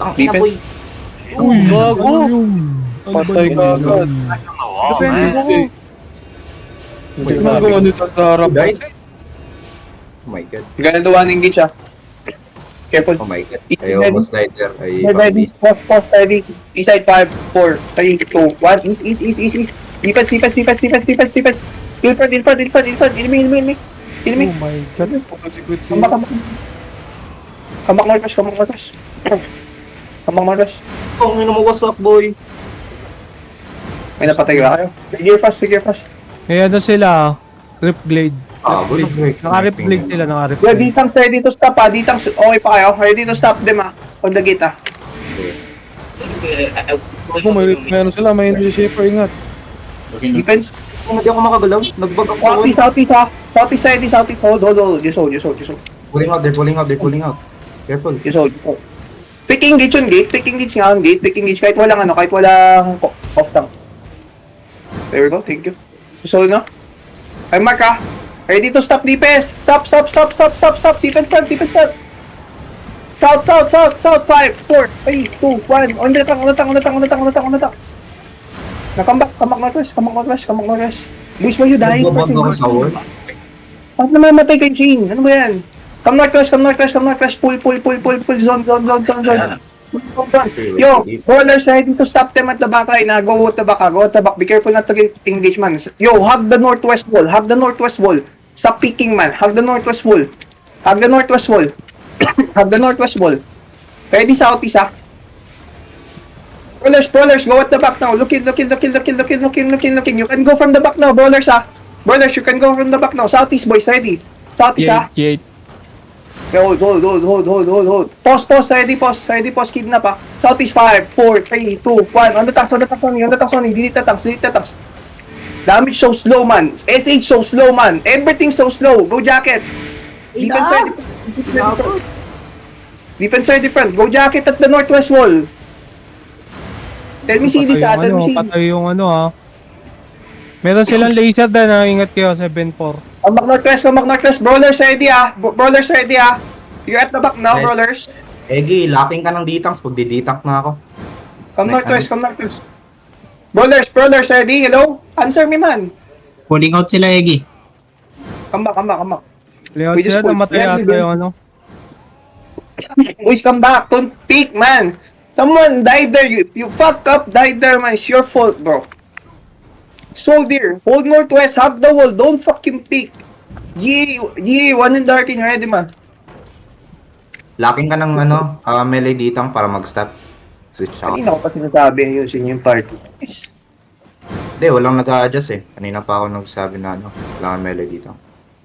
Ang ina Defense. boy. Uy, gago. Patay ka agad. Oh, man. Hindi ko nagawa nito sa harap Died? kasi. Oh my god. Gonna do one engage ah. Careful. Oh my god. I almost died there. Ready, pause, ready. East side 5, 4, 3, 2, 1. East. Defense. Ilford. Enemy. Oh my god. Secret Come back, Northwest. Ang ina mo, what's up boy? May napatay ba kayo? Figure fast. Eh, ano sila? Rip Glade. Ah, good. Naka-rip Glade sila, naka-rip Yeah, Glade. Ditang ready to stop ah. Okay pa kayo. Ready to stop them ah. On the gate ah. Ako, may ano sila, may energy shaper, ingat. Defense. Hindi ako makagalaw. Nagbag ako sa wall. Southeast ah. Southeast. Hold. Just hold. They're pulling out. Careful. Just hold. Picking gauge on gate. Picking gauge. Kahit walang off tank. There we go. Thank you. Just hold na. Ay, mark ah. Ready to stop DPS. Stop. Defense front. South. 5, 4, 3, 2, 1. On the tank. Come back Northwest. Luis, why you dying? Nagbabag ako sa wall. Bakit naman matay kay Jean? Ano ba yan? Come northwest. Pull. Zone. Yo, brawlers ready to stop them at the back line. Go at the back. Be careful not to get engaged, man. Yo, hug the northwest wall. Stop peeking, man. Hug the northwest wall. Ready southeast, ah. Brawlers, go at the back now. Look in. You can go from the back now, brawlers, ah. Brawlers, you can go from the back now. Southeast, boys, ready. Southeast, ah. Gate. Hold. Pause, ready, kidnap, ah. Southeast, 5, 4, 3, 2, 1. On the tanks, delete the tanks. Damage so slow, man. SH so slow, man. Everything so slow. Go jacket. Defense ready front. Go jacket at the northwest wall. Tell me CD ka, tell me CD. Patay yung ano ha. Meron silang laser din ha, ingat kayo, 7-4. Come back northwest. Brawlers ready ah. You're at the back now, Right. brawlers. Egi, locking ka ng ditanks. Pag diditank na ako. Come northwest. Brawlers ready. Hello? Answer me, man. Pulling out sila, Egi. Come back. Layout We just sila, put- namatay yeah, ata we yung ano. Boys, come back. Don't peek, man. Someone died there. You fuck up, died there, man. It's your fault, bro. So dear. Hold northwest. Hug the wall. Don't fucking peek. One in dark in ready, man. Locking ka ng melee ditang para mag-stop. Switch out. Kanina ko pa sinasabi ayusin yung party. Hindi, walang nag-a-adjust eh. Kanina pa ako nagsabi na kailangan melee dito.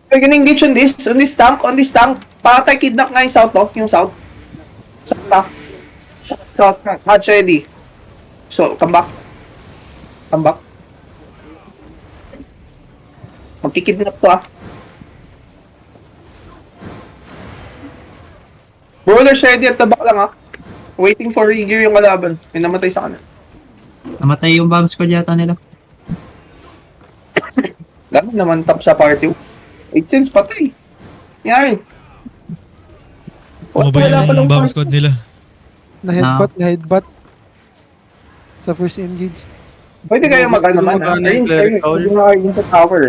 We're gonna engage on this tank. Patay kidnap nga yung south, oh. Yung south. South, match ready. So, come back. Magkikidnap to, ah. Brawlers ready at the back lang, ah. Waiting for regear yung kalaban. May namatay sa kanan. Namatay yung bomb squad yata nila. Dami naman top sa party. 8 cents patay. Yan. Ano ba yung bomb squad nila? Na-headbutt. Sa first engage. Pwede kayo mag-ano man, ah. Range kayo. Pwede kayo dun sa tower.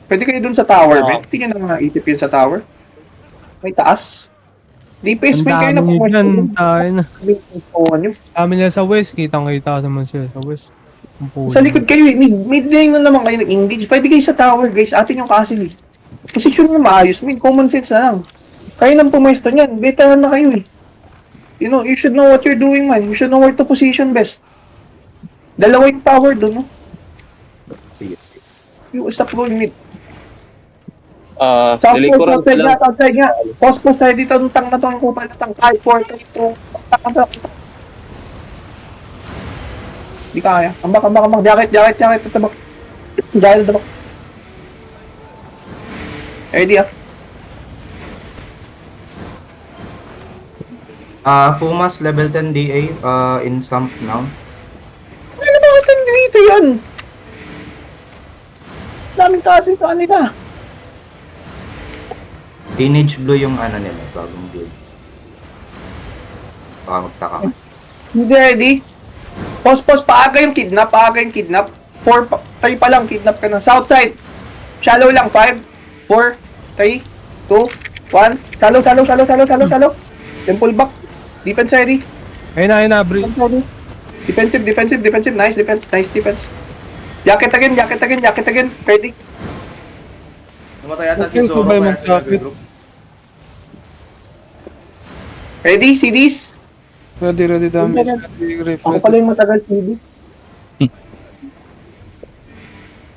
Pwede kayo dun sa tower, bet. Hindi nyo na itip yun sa tower. May taas. DPS Ang may kayo na dami dyan, tayo na. nyo. Dami nila sa west, kitang-kita naman sila sa west. Ang puno. Sa likod kayo, mid lane na naman kayo nag-engage. Pwede kayo sa tower, guys. Atin yung castle, eh. Position nyo maayos, common sense na lang. Kayo nang pumesto niyan, veteran na kayo, eh. You should know what you're doing, man. You should know where to position best. Dalawa yung tower dun, no? Sige. Stop going mid. South nilikuran outside sila. nga. Post side dito, ng tang na to, ang kupal na tang. 5, 4, 3, 2, Di kaya. Ambak. Jacket. Tabak. Jacket, tabak. Ready, ah. Fumas level 10 DA in sump now. Ano ba ito dito yan? Daming kasi sa kanila. Teenage Blue yung nila, bagong build. Baka magtaka ka. Hindi ready. Pause. Paaga yung kidnap. 3 pa lang, kidnap ka na. Southside. Shallow lang. 5, 4, 3, 2, 1. Shallow. Temple back. Defense ready. Ayun na, bro. Defensive. Nice defense. Jacket again. Ready. Namatay yata si Yung Zoro sabay kaya mag-jacket. group. Ready, CDs. Ready damage. Ready, Griff. Ako pala yung matagal CD.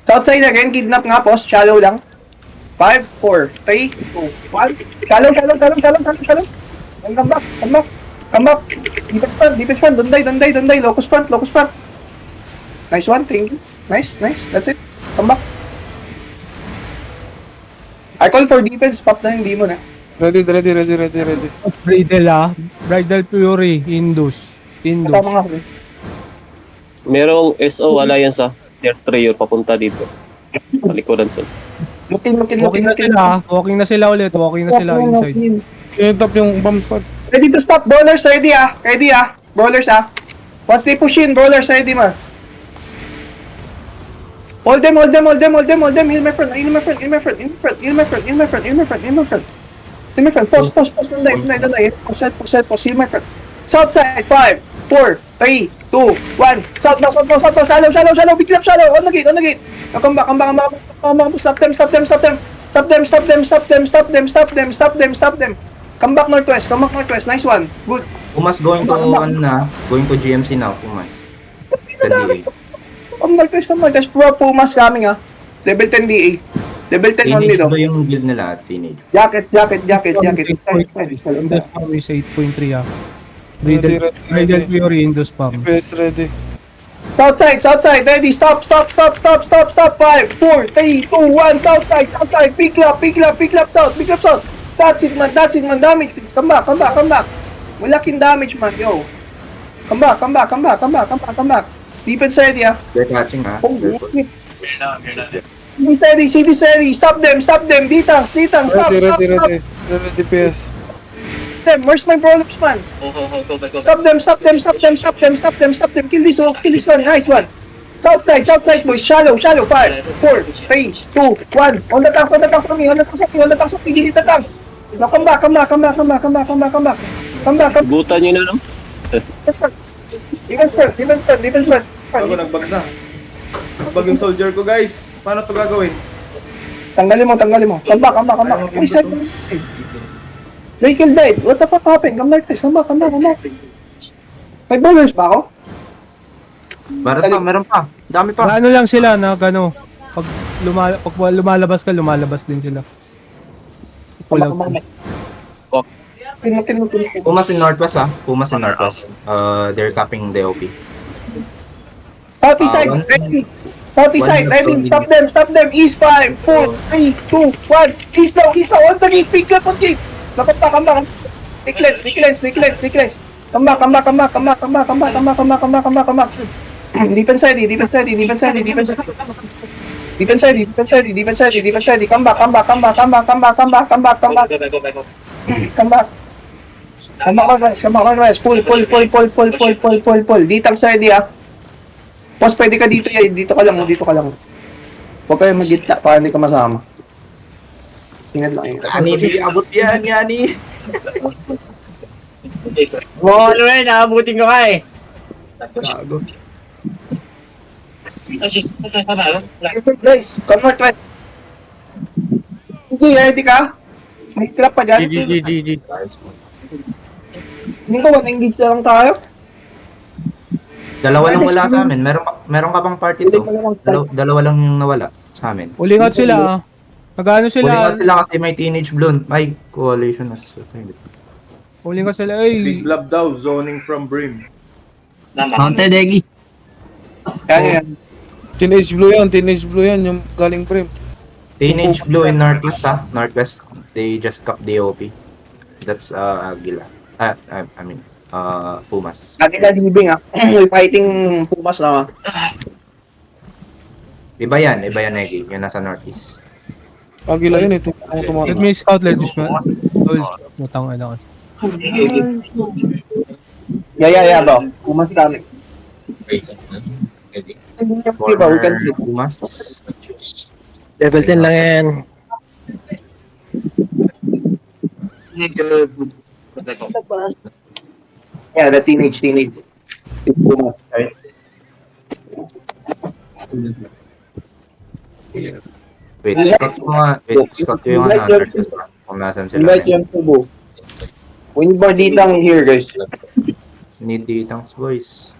Southside again, kidnap nga, post. Shallow lang. 5, 4, 3, 2, 1. Shallow. Come back. Defense front. Donday. Locus front. Nice one, thank you. Nice. That's it. Come back. I call for defense. Pop na yung demon, eh. Ready. Bridal Fury, Indus. Tama nga. Merong SO Alliance Tier 3 papunta dito. Palikuran sa. Looking. Walking na sila ulit. Inside. Kinitap yung bomb squad. Ready to stop. Brawlers ready, Brawlers, Once they push in, brawlers ready, man. Hold them. Heal my front. Pause. Donday. Pause. Heal my front. Southside. 5, 4, 3, 2, 1. South. Shallow. Big lap, shallow. On the gate. Now come back. Stop them. Come back northwest. Nice one. Good. Pumas going to GMC now, Pumas. 10 DA. Come northwest. Puro Pumas coming, Level 10 DA. Level 10 only, Teenage though. ba yung guild nila? Teenage. Jacket. Indus Pam is 8.3, Ready. Bridal Fury, Indus Pam. DPS ready. Southside. Ready. Stop. 5, 4, 3, 2, 1. Southside. Pick up south. That's it, man. Damage. Come back. Malaking damage, man. Yo. Come back. Defense ready, They're catching, ha? CD's ready. Stop them. Ditang. Stop. Ready. DPS. Them. Where's my brawlers, man? Stop them. Kill this one. Nice one. Southside, boys. Shallow. 5, 4, 3, 2, 1. On the tanks on me. Gilid the tanks. Now come back. Gutan nyo na, no? Defense front. Bago nagbag na. Nagbag yung soldier ko, guys. Paano to gagawin? Tanggalin mo. Come back. Uy, second. Vehicle died. What the fuck happened? Come back. May bowlers pa ako? Meron pa. Dami pa. Ano lang sila na gano. Pag lumalabas ka, lumalabas din sila. Wala. Pumas in Northwest, ha? They're capping the OP. Southeast side, ready. Stop them. East 5, 4, 3, 2, 1. East now. On the gate. Pick up on gate. Come back. Nick Lens. Come back. Defense ready. Come back. Come back, guys. Pull. Ditang ready, Boss, pwede ka dito, dito ka lang. Huwag kayo mag-gitna para hindi ka masama. Tingnan lang. Yani, di abot yan, Yani. Naabutin ko ka eh. Guys, come on, try. Hindi, ready ka? May trap pa dyan. GG. Hindi ko, engage na lang tayo. Dalawa lang wala sa amin. Meron ka bang party to? Dalawa lang yung nawala sa amin. Uling out sila. Nagano Uling sila? out sila kasi may teenage blonde. Ay, coalition na. Uling out sila. Ay, Big Love daw, zoning from Brim. Mounted Eggy. Yan. Teenage Blue yan, yung galing Prim. Teenage blue in Northwest, ha? Northwest, they just cut the OP. That's Aguila. I mean, Pumas. Lagi na libing, May fighting Pumas na, Iba yan, Egi. Yan nasa Northeast. Agila yun, ito. let me scout legis man. Matang ano kasi. Yeah, bro. Pumas kami. Okay ba, we can Corner see. Pumas. Level 10 lang yan. Yeah, the teenage. It's Pumas, right? Wait, scout ko nga. Wait, scout ko yung Invite ano, your- Northwest kung nasan sila. Invite yung Cebu. We need more ditang here, guys. Need ditangs, boys.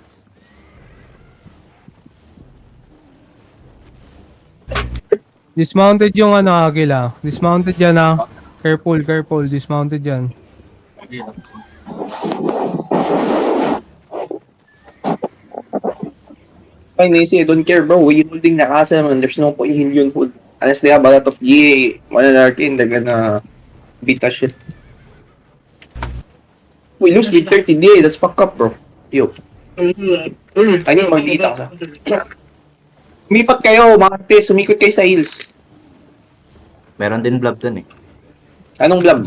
Dismounted yung ano, Agila. Dismounted yan ah. Careful. Dismounted yan. Fine, Nancy, I don't care, bro. We holding the castle, man. There's no point in yun hold. Unless they have a lot of GA, Monarchy, they're gonna beat us shit. We lose with 30 DA, that's fuck up, bro. Yo. I need more dita ka. Umipat kayo, mga pes. Umikot kayo sa hills. Meron din blob dun eh. Anong vlog?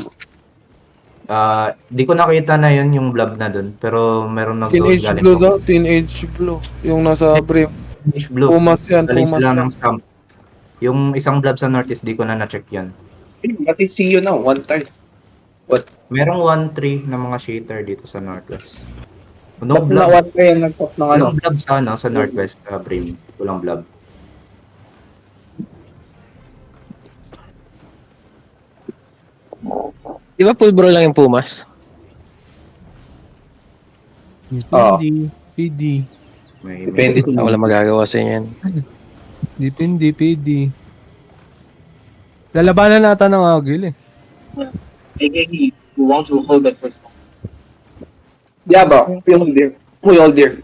Di ko nakita na yun yung blob na dun. Pero meron Teenage galing Blue Pumas. daw, Teenage Blue. Yung nasa Brim. Teenage Blue. Pumas yan, Galing Pumas sila yan. ng scam. Yung isang blob sa Northeast, di ko na na-check yan. But it's see you now, one time. Merong 1-3 na mga shader dito sa Northwest. No Top na blob. one kayo nag-top ng ano. Walang blob sa, ano, sa Northwest, Brim. Walang blob. Di ba full bro lang yung Pumas? PD. Depende. Wala magagawa sa inyo yan. PD. Lalabanan nata ng Agil eh. Yeah, bro. We hold there.